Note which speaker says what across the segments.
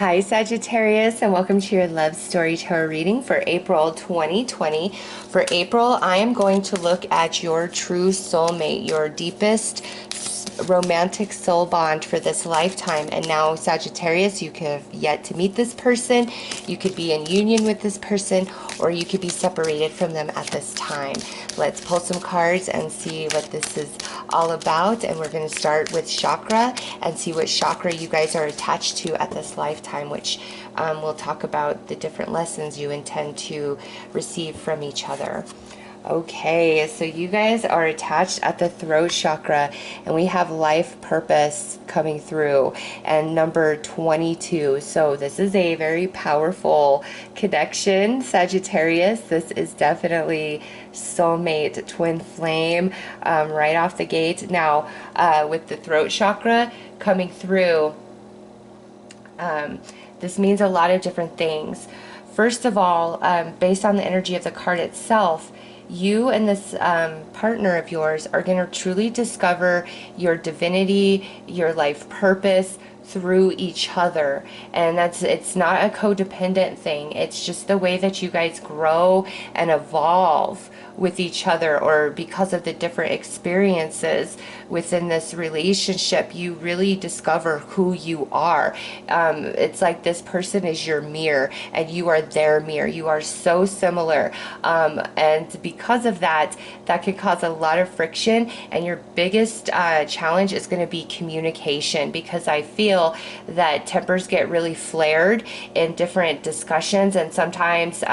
Speaker 1: Hi Sagittarius, and welcome to your Love Story Tarot reading for April 2020. For April, I am going to look at your true soulmate, your deepest romantic soul bond for this lifetime. And now Sagittarius, you could have yet to meet this person, you could be in union with this person, or you could be separated from them at this time. Let's pull some cards and see what this is all about. And we're going to start with chakra and see what chakra you guys are attached to at this lifetime, which we'll talk about the different lessons you intend to receive from each other. Okay, so you guys are attached at the throat chakra, and we have life purpose coming through, and number 22. So this is a very powerful connection, Sagittarius. This is definitely soulmate, twin flame, right off the gate. Now, with the throat chakra coming through, this means a lot of different things. First of all, based on the energy of the card itself, you and this partner of yours are going to truly discover your divinity, your life purpose through each other. And it's not a codependent thing. It's just the way that you guys grow and evolve with each other, or because of the different experiences within this relationship, you really discover who you are. It's like this person is your mirror and you are their mirror. You are so similar, and because of that, that can cause a lot of friction, and your biggest challenge is going to be communication, because I feel that tempers get really flared in different discussions, and sometimes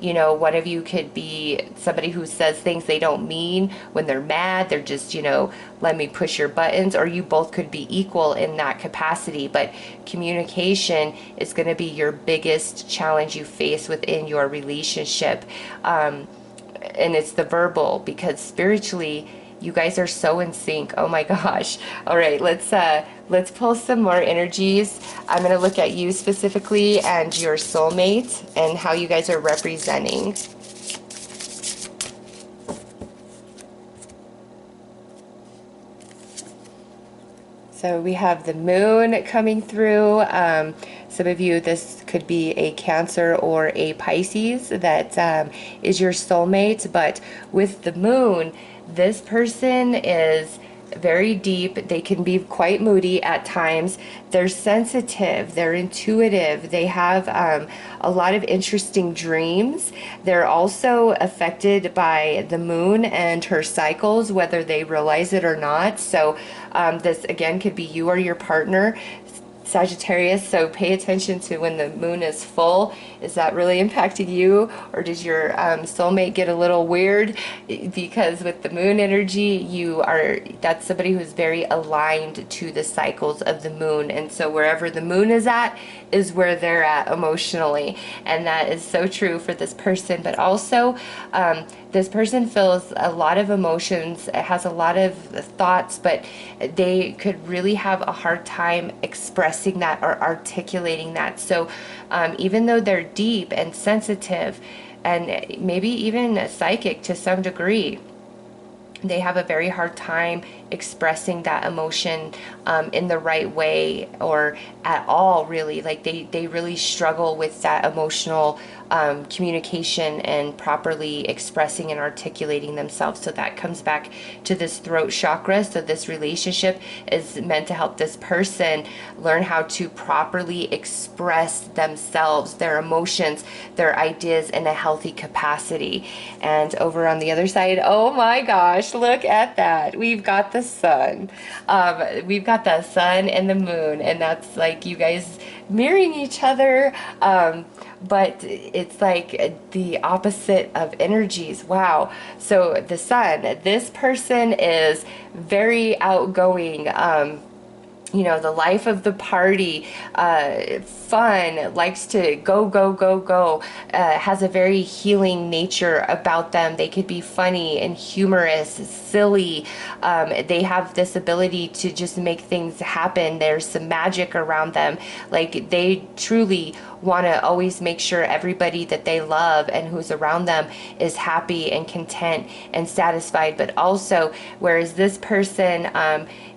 Speaker 1: you know, one of you could be somebody who says things they don't mean when they're mad. They're just, you know, let me push your buttons, or you both could be equal in that capacity. But communication is going to be your biggest challenge you face within your relationship, and it's the verbal, because spiritually you guys are so in sync. Oh my gosh. All right, let's pull some more energies. I'm going to look at you specifically and your soulmate and how you guys are representing. So we have the moon coming through. Some of you, this could be a Cancer or a Pisces that is your soulmate. But with the moon, this person is very deep. They can be quite moody at times. They're sensitive, they're intuitive, they have a lot of interesting dreams. They're also affected by the moon and her cycles, whether they realize it or not. So this again could be you or your partner, Sagittarius, so pay attention to when the moon is full. Is that really impacting you, or does your soulmate get a little weird? Because with the moon energy, that's somebody who's very aligned to the cycles of the moon, and so wherever the moon is at is where they're at emotionally, and that is so true for this person. But also this person feels a lot of emotions, has a lot of thoughts, but they could really have a hard time expressing that or articulating that. So even though they're deep and sensitive and maybe even psychic to some degree, they have a very hard time expressing that emotion in the right way, or at all, really. Like they really struggle with that emotional communication and properly expressing and articulating themselves. So that comes back to this throat chakra. So this relationship is meant to help this person learn how to properly express themselves, their emotions, their ideas in a healthy capacity. And over on the other side, oh my gosh, look at that. We've got the sun. We've got the sun and the moon, and that's like you guys mirroring each other. But it's like the opposite of energies. Wow. So the sun, this person is very outgoing, you know, the life of the party, fun, likes to go, go, go, go, has a very healing nature about them. They could be funny and humorous, silly. They have this ability to just make things happen. There's some magic around them. Like they truly want to always make sure everybody that they love and who's around them is happy and content and satisfied. But also, whereas this person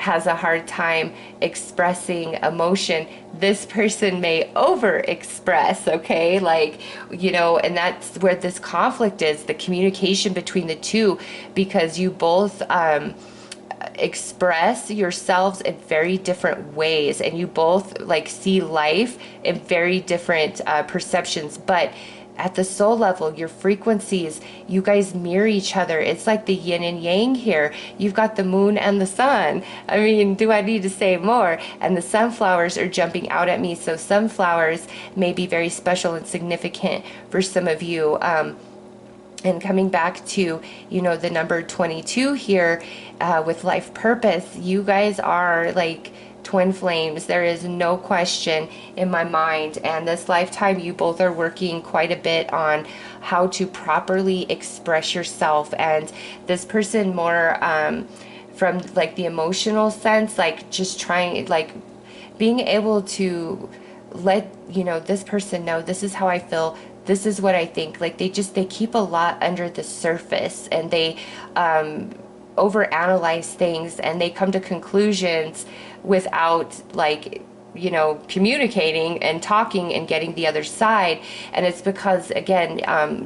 Speaker 1: has a hard time expressing emotion, this person may over express, okay? Like, you know, and that's where this conflict is, the communication between the two, because you both express yourselves in very different ways, and you both like see life in very different perceptions. But at the soul level, your frequencies, you guys mirror each other. It's like the yin and yang here. You've got the moon and the sun. I mean, do I need to say more? And the sunflowers are jumping out at me. So sunflowers may be very special and significant for some of you. And coming back to, you know, the number 22 here with life purpose, you guys are like twin flames. There is no question in my mind. And this lifetime, you both are working quite a bit on how to properly express yourself. And this person more from like the emotional sense, like just trying, like being able to let, you know, this person know this is how I feel. This is what I think. Like they keep a lot under the surface, and they overanalyze things, and they come to conclusions without, like, you know, communicating and talking and getting the other side. And it's because, again,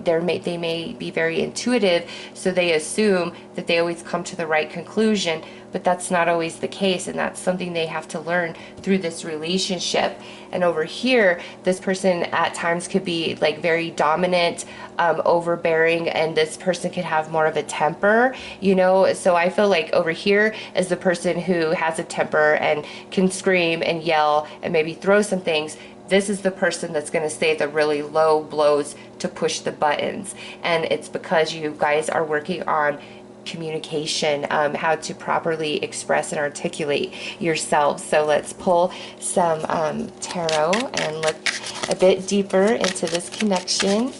Speaker 1: they may be very intuitive, so they assume that they always come to the right conclusion, but that's not always the case, and that's something they have to learn through this relationship. And over here, this person at times could be like very dominant, overbearing, and this person could have more of a temper, you know. So I feel like over here is the person who has a temper and can scream and yell and maybe throw some things. This is the person that's going to say the really low blows to push the buttons. And it's because you guys are working on communication, how to properly express and articulate yourselves. So let's pull some tarot and look a bit deeper into this connection.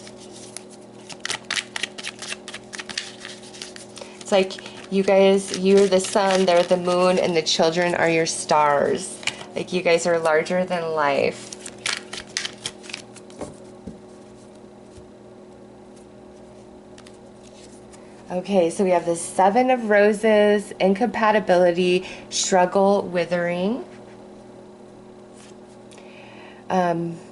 Speaker 1: It's like you guys, you're the sun, they're the moon, and the children are your stars. Like you guys are larger than life. Okay, so we have the Seven of Roses, incompatibility, struggle, withering.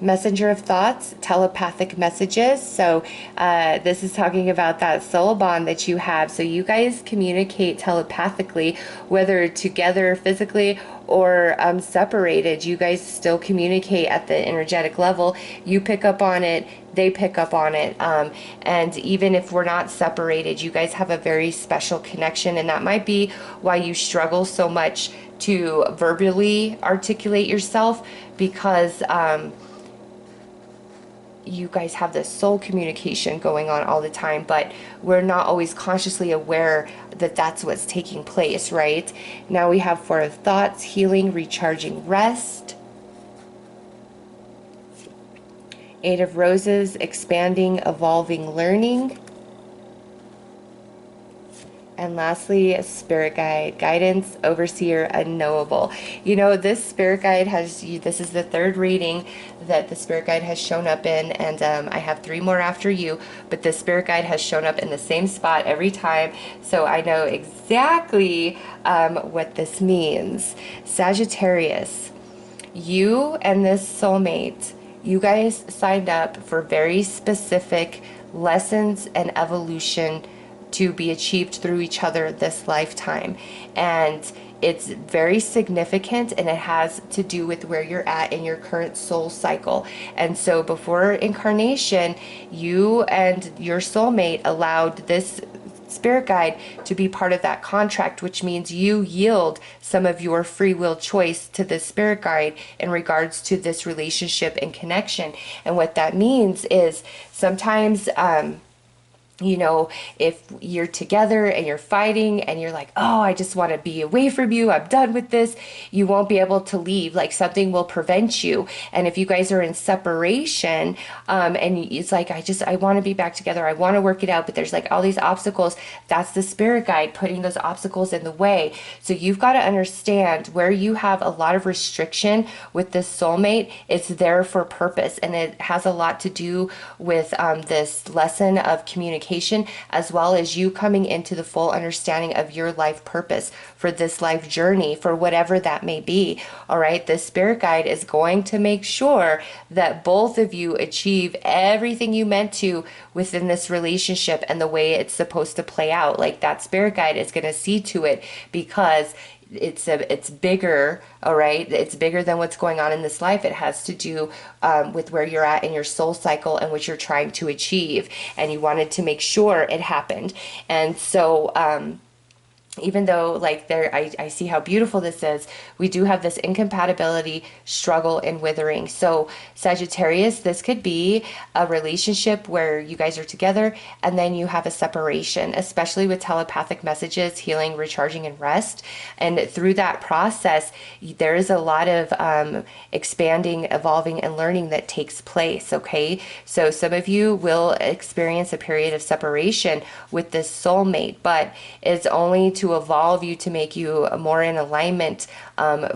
Speaker 1: Messenger of thoughts, telepathic messages. So this is talking about that soul bond that you have. So you guys communicate telepathically, whether together physically or separated. You guys still communicate at the energetic level. You pick up on it, they pick up on it. And even if we're not separated, you guys have a very special connection. And that might be why you struggle so much to verbally articulate yourself, because you guys have this soul communication going on all the time, but we're not always consciously aware that that's what's taking place, right? Now we have Four of Thoughts, healing, recharging, rest. Eight of Roses, expanding, evolving, learning. And lastly, spirit guide, guidance, overseer, unknowable. You know, this spirit guide has, this is the third reading that the spirit guide has shown up in, and I have 3 more after you, but the spirit guide has shown up in the same spot every time, so I know exactly what this means. Sagittarius, you and this soulmate, you guys signed up for very specific lessons and evolution to be achieved through each other this lifetime. And it's very significant, and it has to do with where you're at in your current soul cycle. And so before incarnation, you and your soulmate allowed this spirit guide to be part of that contract, which means you yield some of your free will choice to the spirit guide in regards to this relationship and connection. And what that means is sometimes you know, if you're together and you're fighting and you're like, oh, I just want to be away from you, I'm done with this, you won't be able to leave. Like something will prevent you. And if you guys are in separation, and it's like, I want to be back together, I want to work it out, but there's like all these obstacles, that's the spirit guide putting those obstacles in the way. So you've got to understand where you have a lot of restriction with this soulmate, it's there for purpose. And it has a lot to do with this lesson of communication communication, as well as you coming into the full understanding of your life purpose for this life journey, for whatever that may be. All right, the spirit guide is going to make sure that both of you achieve everything you meant to within this relationship and the way it's supposed to play out. Like, that spirit guide is going to see to it, because it's bigger. All right, it's bigger than what's going on in this life. It has to do with where you're at in your soul cycle and what you're trying to achieve, and you wanted to make sure it happened. And so even though, like, I see how beautiful this is, we do have this incompatibility, struggle, and withering. So Sagittarius, this could be a relationship where you guys are together and then you have a separation, especially with telepathic messages, healing, recharging, and rest. And through that process, there is a lot of expanding, evolving, and learning that takes place. Okay, so some of you will experience a period of separation with this soulmate, but it's only to evolve you, to make you more in alignment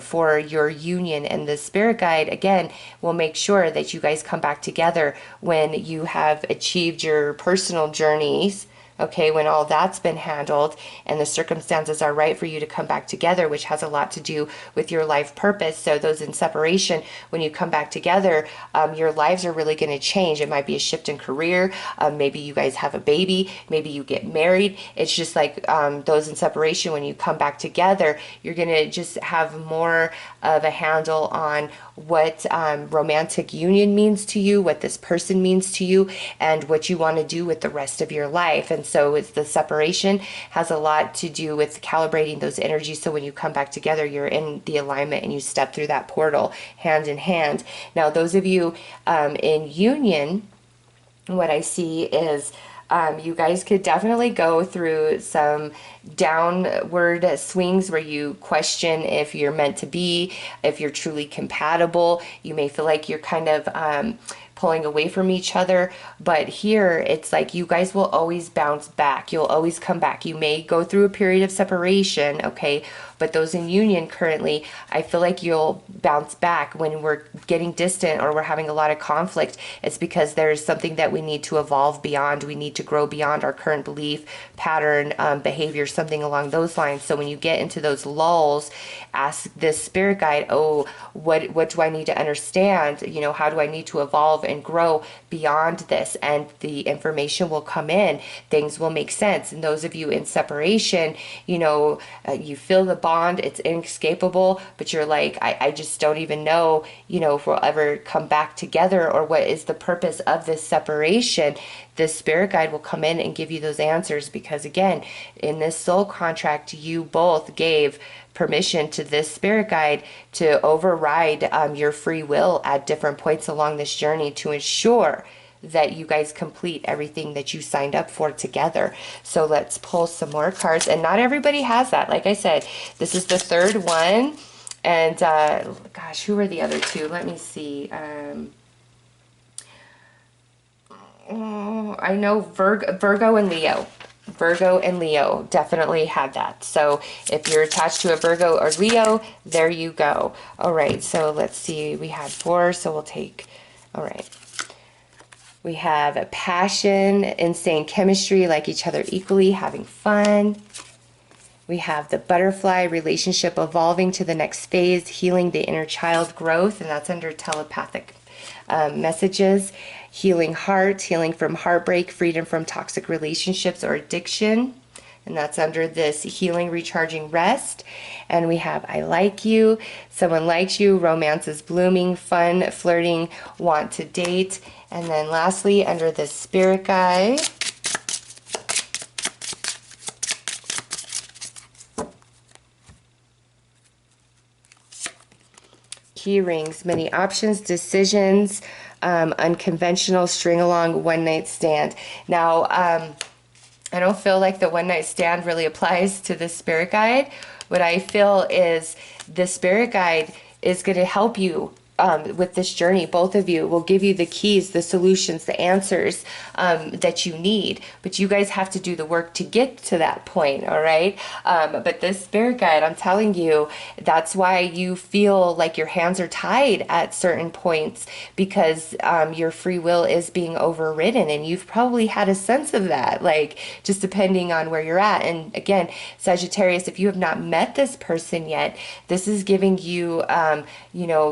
Speaker 1: for your union. And the spirit guide, again, will make sure that you guys come back together when you have achieved your personal journeys. Okay, when all that's been handled and the circumstances are right for you to come back together, which has a lot to do with your life purpose. So those in separation, when you come back together, your lives are really going to change. It might be a shift in career. Maybe you guys have a baby. Maybe you get married. It's just like those in separation, when you come back together, you're going to just have more of a handle on what romantic union means to you, what this person means to you, and what you want to do with the rest of your life. And so it's the separation has a lot to do with calibrating those energies, so when you come back together, you're in the alignment and you step through that portal hand in hand. Now, those of you in union, what I see is you guys could definitely go through some downward swings where you question if you're meant to be, if you're truly compatible. You may feel like you're kind of pulling away from each other, but here it's like you guys will always bounce back. You'll always come back. You may go through a period of separation, okay, but those in union currently, I feel like you'll bounce back. When we're getting distant or we're having a lot of conflict, it's because there's something that we need to evolve beyond. We need to grow beyond our current belief pattern, behavior, something along those lines. So when you get into those lulls, ask this spirit guide, oh, what do I need to understand? You know, how do I need to evolve and grow beyond this? And the information will come in. Things will make sense. And those of you in separation, you know, you feel the bond, it's inescapable, but you're like, I just don't even know, you know, if we'll ever come back together, or what is the purpose of this separation. This spirit guide will come in and give you those answers, because again, in this soul contract, you both gave permission to this spirit guide to override your free will at different points along this journey to ensure that you guys complete everything that you signed up for together. So let's pull some more cards. And not everybody has that. Like I said, this is the third one. And gosh, who were the other two? Let me see. I know Virgo and Leo. Virgo and Leo definitely had that. So if you're attached to a Virgo or Leo, there you go. All right, so let's see. We had 4, so we'll take, all right. We have a passion, insane chemistry, like each other equally, having fun. We have the butterfly, relationship evolving to the next phase, healing the inner child growth, and that's under telepathic messages. Healing heart, healing from heartbreak, freedom from toxic relationships or addiction. And that's under this healing, recharging, rest. And we have I like you, someone likes you, romance is blooming, fun, flirting, want to date. And then lastly, under this spirit guide, key rings, many options, decisions, unconventional, string along, one night stand. Now, I don't feel like the one night stand really applies to the spirit guide. What I feel is the spirit guide is going to help you with this journey, both of you will give you the keys, the solutions, the answers that you need. But you guys have to do the work to get to that point, all right? But this spirit guide, I'm telling you, that's why you feel like your hands are tied at certain points, because your free will is being overridden. And you've probably had a sense of that, like just depending on where you're at. And again, Sagittarius, if you have not met this person yet, this is giving you,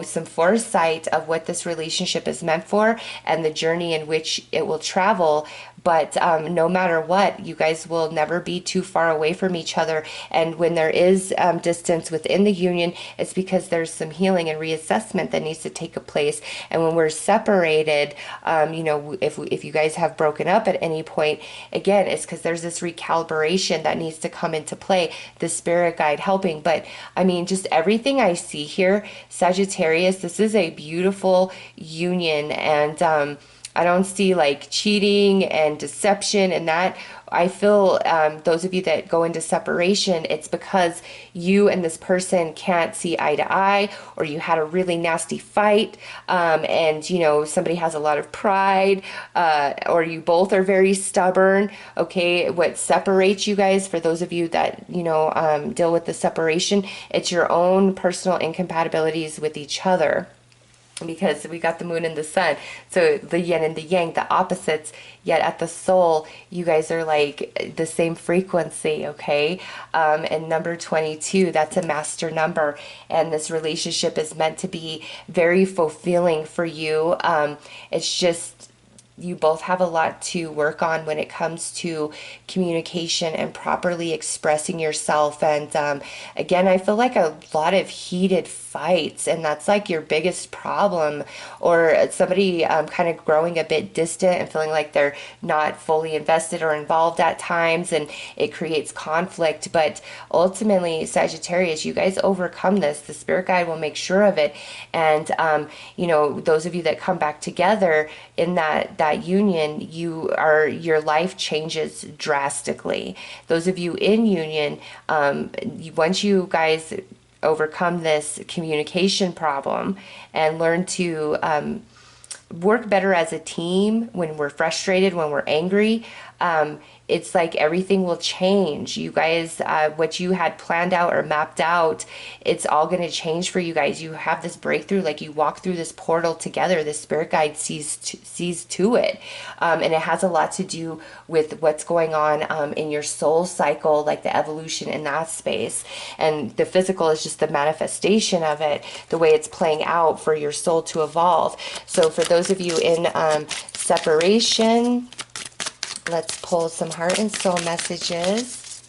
Speaker 1: some foresight of what this relationship is meant for and the journey in which it will travel. But no matter what, you guys will never be too far away from each other. And when there is distance within the union, it's because there's some healing and reassessment that needs to take place. And when we're separated, if you guys have broken up at any point, again, it's because there's this recalibration that needs to come into play, the spirit guide helping. But I mean, just everything I see here, Sagittarius, this is a beautiful union. And I don't see like cheating and deception and that. I feel those of you that go into separation, it's because you and this person can't see eye to eye, or you had a really nasty fight, and somebody has a lot of pride, or you both are very stubborn. Okay, what separates you guys, for those of you that deal with the separation, it's your own personal incompatibilities with each other. Because we got the moon and the sun, so the yin and the yang, the opposites, yet at the soul you guys are like the same frequency. Okay, and number 22, that's a master number, and this relationship is meant to be very fulfilling for you. It's just, you both have a lot to work on when it comes to communication and properly expressing yourself. And again, I feel like a lot of heated fights, and that's like your biggest problem, or somebody kind of growing a bit distant and feeling like they're not fully invested or involved at times, and it creates conflict. But ultimately, Sagittarius, you guys overcome this. The spirit guide will make sure of it. And those of you that come back together in that union, your life changes drastically. Those of you in union, once you guys overcome this communication problem and learn to work better as a team, when we're frustrated, when we're angry, it's like everything will change. You guys, what you had planned out or mapped out, it's all going to change for you guys. You have this breakthrough, like you walk through this portal together. The spirit guide sees to it. And it has a lot to do with what's going on in your soul cycle, like the evolution in that space. And the physical is just the manifestation of it, the way it's playing out for your soul to evolve. So for those of you in separation, let's pull some heart and soul messages.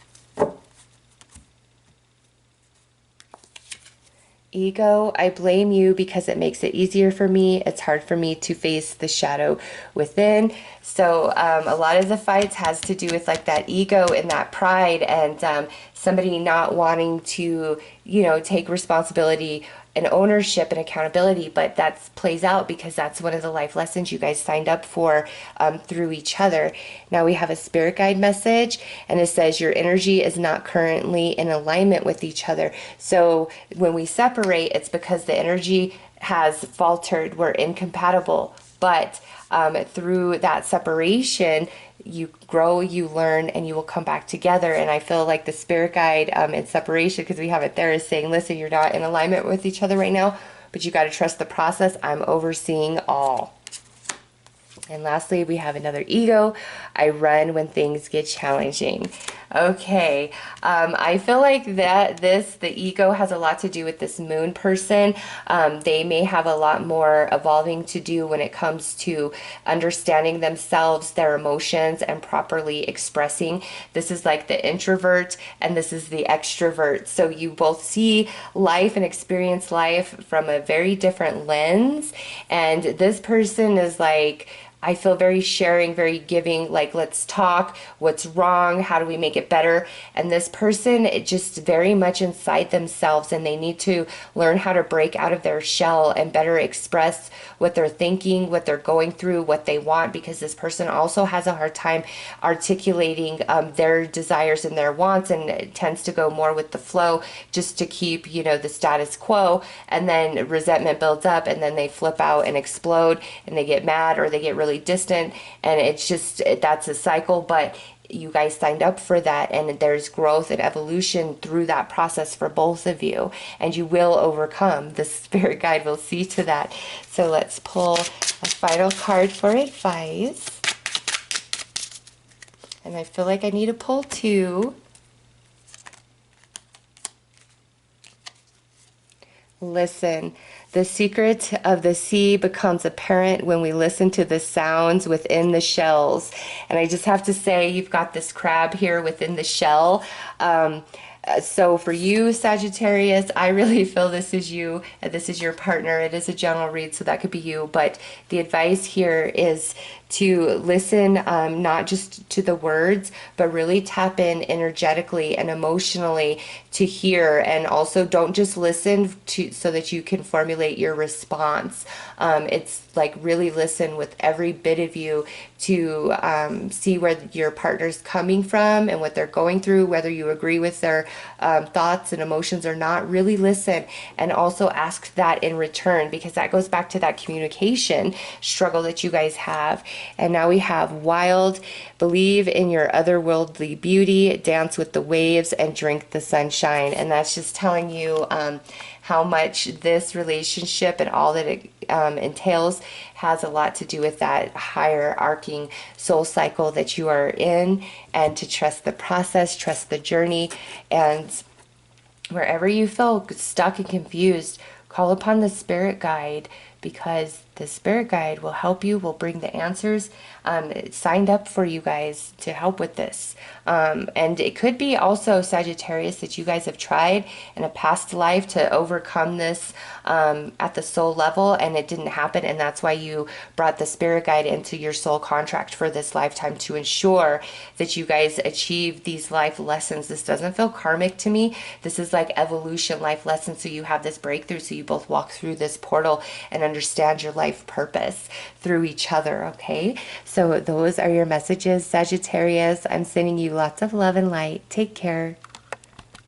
Speaker 1: Ego, I blame you because it makes it easier for me. It's hard for me to face the shadow within. So a lot of the fights has to do with like that ego and that pride, and somebody not wanting to, take responsibility and ownership and accountability. But that plays out because that's one of the life lessons you guys signed up for through each other. Now we have a spirit guide message, and it says your energy is not currently in alignment with each other. So when we separate, it's because the energy has faltered. We're incompatible. But through that separation, you grow, you learn, and you will come back together. And I feel like the spirit guide in separation, because we have it there, is saying, listen, you're not in alignment with each other right now, but you got to trust the process. I'm overseeing all. And lastly, we have another ego. I run when things get challenging. Okay, I feel like the ego has a lot to do with this moon person. They may have a lot more evolving to do when it comes to understanding themselves, their emotions, and properly expressing. This is like the introvert, and this is the extrovert. So you both see life and experience life from a very different lens. And this person is like, I feel very sharing, very giving, like, let's talk, what's wrong, how do we make it better. And this person, it just very much inside themselves, and they need to learn how to break out of their shell and better express what they're thinking, what they're going through, what they want, because this person also has a hard time articulating their desires and their wants, and it tends to go more with the flow just to keep, you know, the status quo. And then resentment builds up, and then they flip out and explode, and they get mad or they get really distant, and it's just, that's a cycle. But you guys signed up for that, and there's growth and evolution through that process for both of you, and you will overcome. The spirit guide will see to that. So let's pull a final card for advice, and I feel like I need to pull two. Listen. The secret of the sea becomes apparent when we listen to the sounds within the shells. And I just have to say, you've got this crab here within the shell. So for you, Sagittarius, I really feel this is you. This is your partner. It is a general read, so that could be you. But the advice here is to listen, not just to the words, but really tap in energetically and emotionally to hear. And also don't just listen to so that you can formulate your response. It's like really listen with every bit of you to see where your partner's coming from and what they're going through, whether you agree with their thoughts and emotions or not. Really listen, and also ask that in return, because that goes back to that communication struggle that you guys have. And now we have wild, believe in your otherworldly beauty, dance with the waves, and drink the sunshine. And that's just telling you how much this relationship and all that it entails has a lot to do with that higher arcing soul cycle that you are in, and to trust the process, trust the journey. And wherever you feel stuck and confused, call upon the spirit guide, because the spirit guide will help you, will bring the answers. It signed up for you guys to help with this. And it could be also, Sagittarius, that you guys have tried in a past life to overcome this at the soul level, and it didn't happen. And that's why you brought the spirit guide into your soul contract for this lifetime, to ensure that you guys achieve these life lessons. This doesn't feel karmic to me. This is like evolution life lessons. So you have this breakthrough, so you both walk through this portal and understand your life purpose through each other. Okay, so those are your messages, Sagittarius. I'm sending you lots of love and light. Take care.